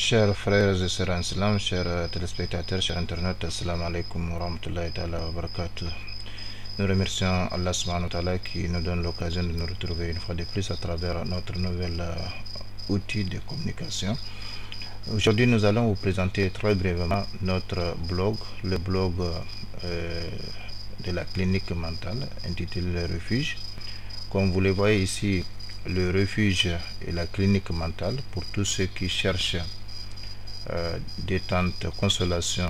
Chers frères et sœurs en islam, chers téléspectateurs, chers internautes, assalamu alaikum wa rahmatullahi wa barakatuh. Nous remercions Allah subhanahu wa ta'ala qui nous donne l'occasion de nous retrouver une fois de plus à travers notre nouvel outil de communication. Aujourd'hui, nous allons vous présenter très brièvement notre blog, le blog de la clinique mentale intitulé Le Refuge. Comme vous le voyez ici, le refuge et la clinique mentale pour tous ceux qui cherchent détente, consolation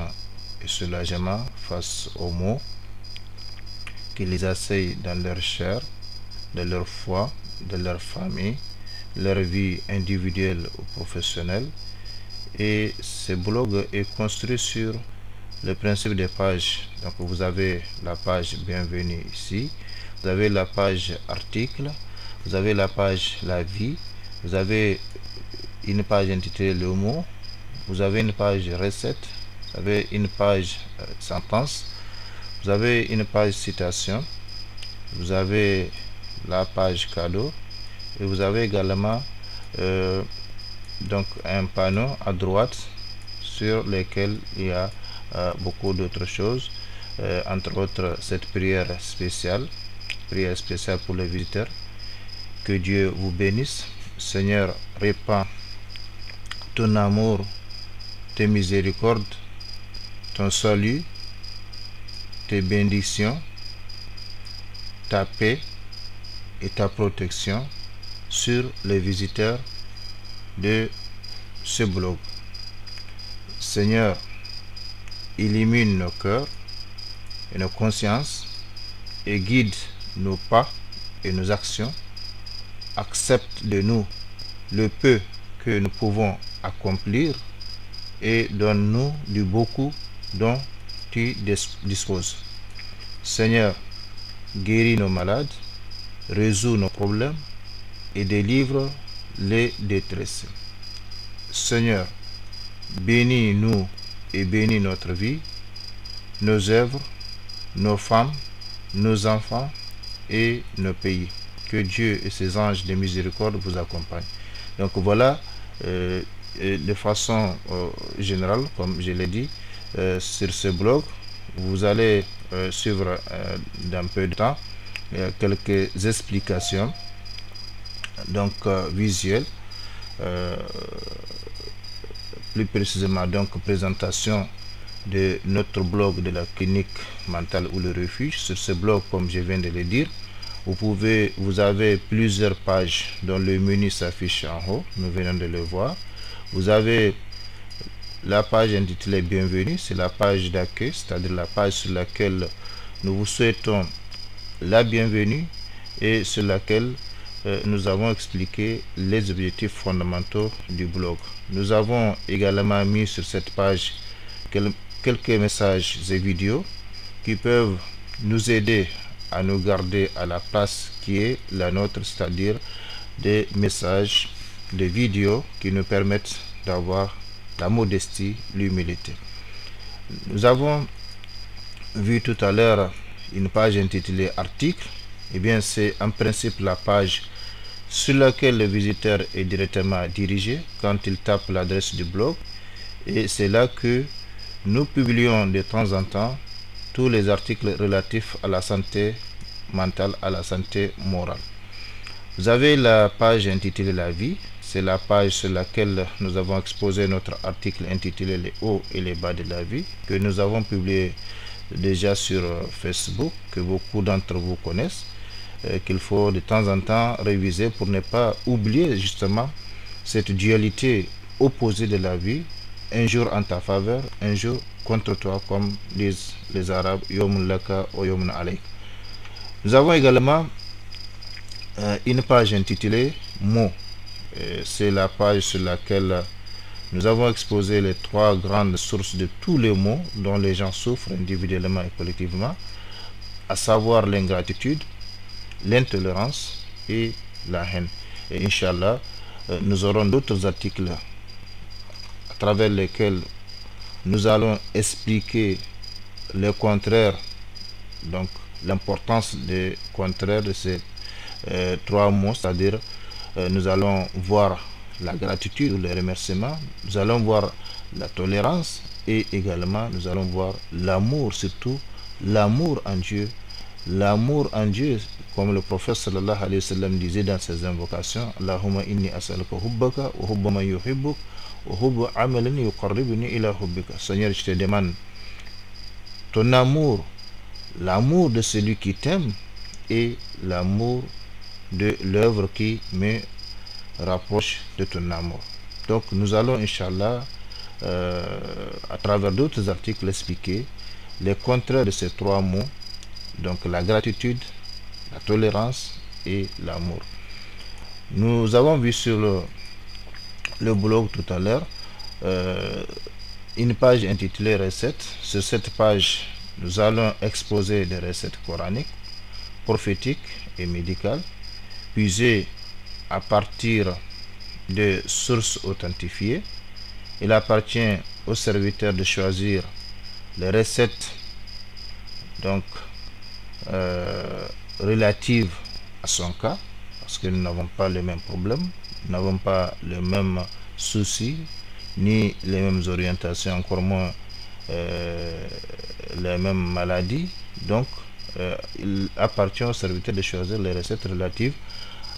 et soulagement face aux maux qui les assaillent dans leur chair, de leur foi, de leur famille, leur vie individuelle ou professionnelle. Et ce blog est construit sur le principe des pages. Donc vous avez la page bienvenue ici, vous avez la page article, vous avez la page la vie, vous avez une page intitulée le mot, vous avez une page recette, vous avez une page sentence, vous avez une page citation, vous avez la page cadeau et vous avez également donc un panneau à droite sur lequel il y a beaucoup d'autres choses, entre autres cette prière spéciale pour les visiteurs. Que Dieu vous bénisse. Seigneur, répands ton amour, tes miséricordes, ton salut, tes bénédictions, ta paix et ta protection sur les visiteurs de ce blog. Seigneur, illumine nos cœurs et nos consciences et guide nos pas et nos actions. Accepte de nous le peu que nous pouvons accomplir et donne-nous du beaucoup dont tu disposes. Seigneur, guéris nos malades, résous nos problèmes et délivre les détressés. Seigneur, bénis-nous et bénis notre vie, nos œuvres, nos femmes, nos enfants et nos pays. Que Dieu et ses anges de miséricorde vous accompagnent. Donc voilà, de façon générale, comme je l'ai dit, sur ce blog, vous allez suivre dans peu de temps quelques explications donc visuelles, plus précisément donc présentation de notre blog de la clinique mentale ou le refuge. Sur ce blog, comme je viens de le dire, vous avez plusieurs pages dont le menu s'affiche en haut, nous venons de le voir. Vous avez la page intitulée Bienvenue, c'est la page d'accueil, c'est-à-dire la page sur laquelle nous vous souhaitons la bienvenue et sur laquelle nous avons expliqué les objectifs fondamentaux du blog. Nous avons également mis sur cette page quelques messages et vidéos qui peuvent nous aider à nous garder à la place qui est la nôtre, c'est-à-dire des messages, des vidéos qui nous permettent d'avoir la modestie, l'humilité. Nous avons vu tout à l'heure une page intitulée article. Eh bien, c'est en principe la page sur laquelle le visiteur est directement dirigé quand il tape l'adresse du blog, et c'est là que nous publions de temps en temps tous les articles relatifs à la santé mentale, à la santé morale. Vous avez la page intitulée La vie, c'est la page sur laquelle nous avons exposé notre article intitulé Les hauts et les bas de la vie, que nous avons publié déjà sur Facebook, que beaucoup d'entre vous connaissent, qu'il faut de temps en temps réviser pour ne pas oublier justement cette dualité opposée de la vie, un jour en ta faveur, un jour contre toi, comme disent les Arabes, Yawmun laka wa yawmun alayk. Nous avons également une page intitulée Mots. C'est la page sur laquelle nous avons exposé les trois grandes sources de tous les maux dont les gens souffrent individuellement et collectivement, à savoir l'ingratitude, l'intolérance et la haine. Et Inch'Allah, nous aurons d'autres articles à travers lesquels nous allons expliquer le contraire, donc l'importance des contraires de ces trois mots, c'est-à-dire nous allons voir la gratitude ou le remerciement, nous allons voir la tolérance et également nous allons voir l'amour, surtout l'amour en Dieu. L'amour en Dieu, comme le prophète sallallahu alayhi wa sallam disait dans ses invocations, Allahumma inni as'aluka hubbaka wa hubba man yuhibbuk wa hubba amalan yuqarribuni ila hubbika. Seigneur, je te demande ton amour, l'amour de celui qui t'aime et l'amour de l'œuvre qui me rapproche de ton amour. Donc nous allons, Inch'Allah, à travers d'autres articles, expliquer les contraires de ces trois mots, donc la gratitude, la tolérance et l'amour. Nous avons vu sur le blog tout à l'heure une page intitulée Recettes. Sur cette page, nous allons exposer des recettes coraniques, prophétiques et médicales, puisées à partir de sources authentifiées. Il appartient au serviteur de choisir les recettes donc relatives à son cas, parce que nous n'avons pas les mêmes problèmes, nous n'avons pas les mêmes soucis, ni les mêmes orientations, encore moins les mêmes maladies. Donc il appartient au serviteur de choisir les recettes relatives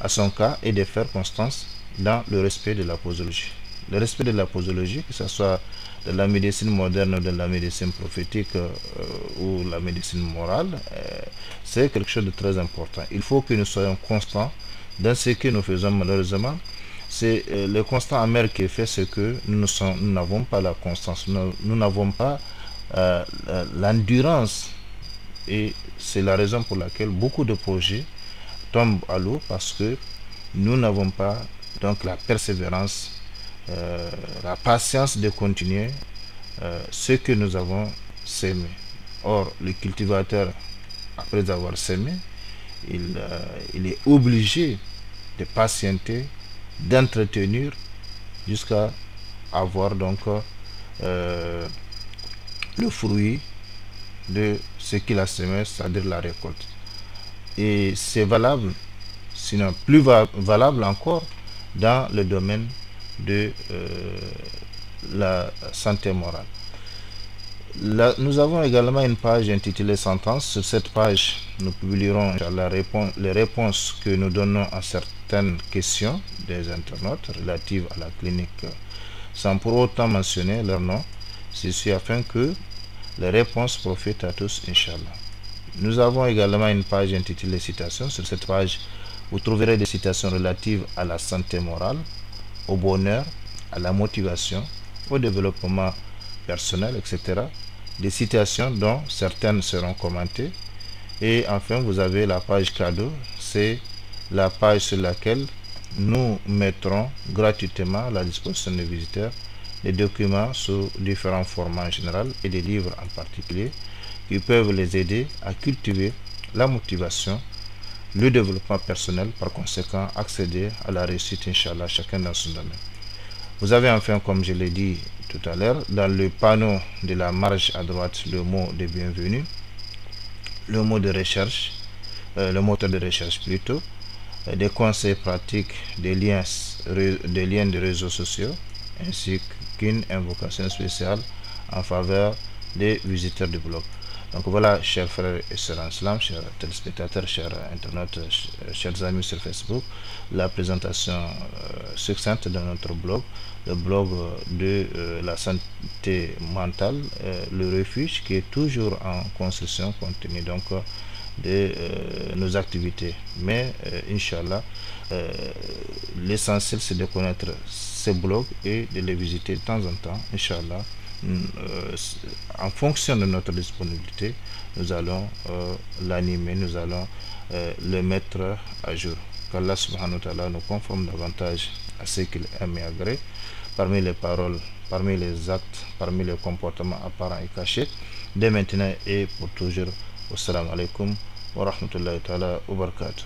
à son cas et de faire constance dans le respect de la posologie. Le respect de la posologie, que ce soit de la médecine moderne ou de la médecine prophétique ou la médecine morale, c'est quelque chose de très important. Il faut que nous soyons constants dans ce que nous faisons. Malheureusement, c'est le constat amer qui est fait, c'est que nous n'avons pas la constance, nous n'avons pas l'endurance, et c'est la raison pour laquelle beaucoup de projets tombent à l'eau, parce que nous n'avons pas donc la persévérance, la patience de continuer ce que nous avons sémé. Or, le cultivateur, après avoir sémé, il est obligé de patienter, d'entretenir jusqu'à avoir donc le fruit de ce qu'il a semé, c'est-à-dire la récolte. Et c'est valable, sinon plus valable encore, dans le domaine de la santé morale. Là, nous avons également une page intitulée Sentence. Sur cette page, nous publierons les réponses que nous donnons à certaines questions des internautes relatives à la clinique, sans pour autant mentionner leur nom. Ceci afin que les réponses profitent à tous, Inch'Allah. Nous avons également une page intitulée Citations. Sur cette page, vous trouverez des citations relatives à la santé morale, au bonheur, à la motivation, au développement personnel, etc. Des citations dont certaines seront commentées. Et enfin, vous avez la page cadeau. C'est la page sur laquelle nous mettrons gratuitement à la disposition des visiteurs des documents sous différents formats en général et des livres en particulier qui peuvent les aider à cultiver la motivation, le développement personnel, par conséquent accéder à la réussite, Inch'Allah, chacun dans son domaine. Vous avez enfin, comme je l'ai dit tout à l'heure, dans le panneau de la marge à droite, le mot de bienvenue, le mot de recherche, le moteur de recherche plutôt, des conseils pratiques, des liens de réseaux sociaux, ainsi qu'une invocation spéciale en faveur des visiteurs du blog. Donc voilà, chers frères et sœurs en islam, chers téléspectateurs, chers internautes, chers amis sur Facebook, la présentation succincte de notre blog, le blog de la santé mentale, le refuge, qui est toujours en construction compte tenu donc de nos activités. Mais Inch'Allah, l'essentiel c'est de connaître ces blogs et de les visiter de temps en temps, Inch'Allah. En fonction de notre disponibilité, nous allons l'animer, nous allons le mettre à jour. Qu'Allah subhanahu wa ta'ala nous conforme davantage à ce qu'il aime et agrée, parmi les paroles, parmi les actes, parmi les comportements apparents et cachés, dès maintenant et pour toujours. Wassalamu alaikum wa rahmatullahi ta'ala wa barakatuh.